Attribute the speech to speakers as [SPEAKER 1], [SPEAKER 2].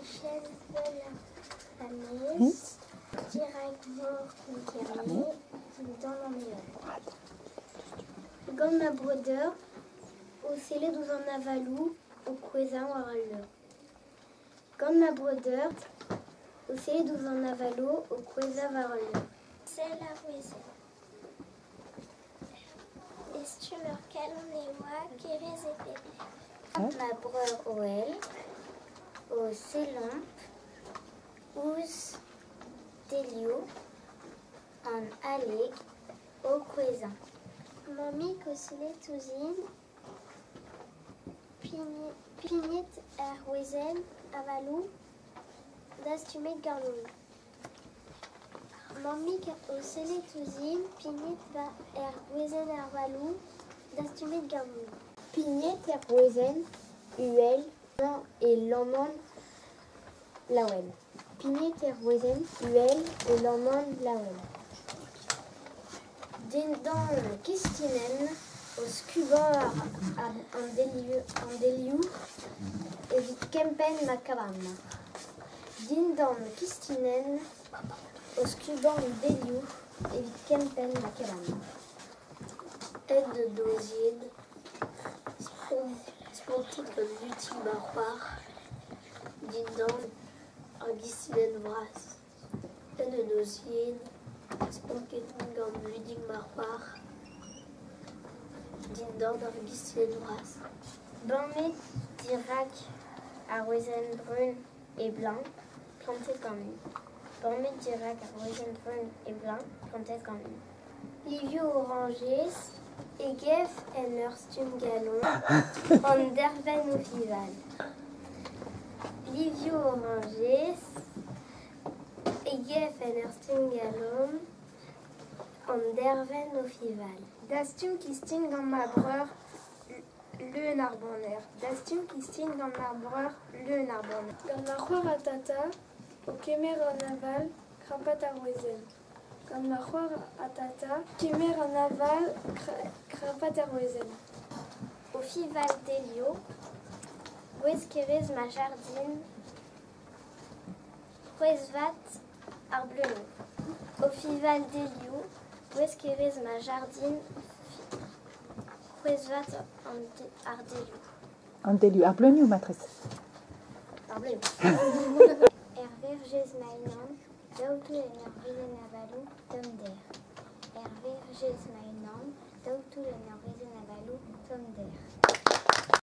[SPEAKER 1] Michel Velanis, Directement Conquéré, dans l'Amérique. Gant ma brodeur, au Célé d'où en avalou, au Couezin ou à Ralleur. Gant ma brodeur, au Célé d'où en avalou, au Couezin ou à Ralleur. C'est la Couezin. Estumeur Calonéois, Kérez et Pépé. Ma breur Oel, au Célompe, Ous Délio, en Alleg, au Couezin. Mamie Cosselet Touzine, Pignit Erwezen, Avalou, Dastumet Garloul. Mamie Cosselet Touzine, Pignit Erwezen, Avalou, Dastumet Garloul. Pignit Erwezen, Uel, et Lomon Lawen. Pignit Erwezen, Uel, et Lomon Lawen. Dans Kistinen, au Scuba en Deliu, et Kempen Macabam. Dans Kistinen, au Scuba en Deliu, et Kempen Macabam. Aide de Dozine, Spontique comme l'utile barroir. Dans Kistinen Vras. Aide de Dozine. Sponketing en Ludig Marwar, Dindor d'Argis Lenouras. Bormé d'Irak à Rosenbrunn et Blanc, planté comme lui. Bormé d'Irak à Rosenbrunn et Blanc, planté comme lui. Livio Oranges, Egef en Erstum Galon, en Derven au Fival. Livio Oranges, Egef en Erstum Galon, en Derven au Fival.
[SPEAKER 2] Dastum Kisting dans ma breur, le Narbonner. Dastum Kisting dans ma breur, le Narbonner.
[SPEAKER 3] Dans ma roire à tata, au Kemer en aval, Crapat à Roizen. Dans ma roire à tata, Kemer en aval, Crapat à Roizen.
[SPEAKER 1] Au Fival d'Elio, Oueskerez ma jardine, Ouesvat Arblenou. Au Fival d'Elio, Oueskerez ma jardine, Ouesvat Ardeliou.
[SPEAKER 4] Ardeliou, Arblenou, matrice.
[SPEAKER 1] Arblenou. Ervergez mainan, dautu enervizen avalou, tom der. Ervergez mainan, dautu enervizen avalou, tom der.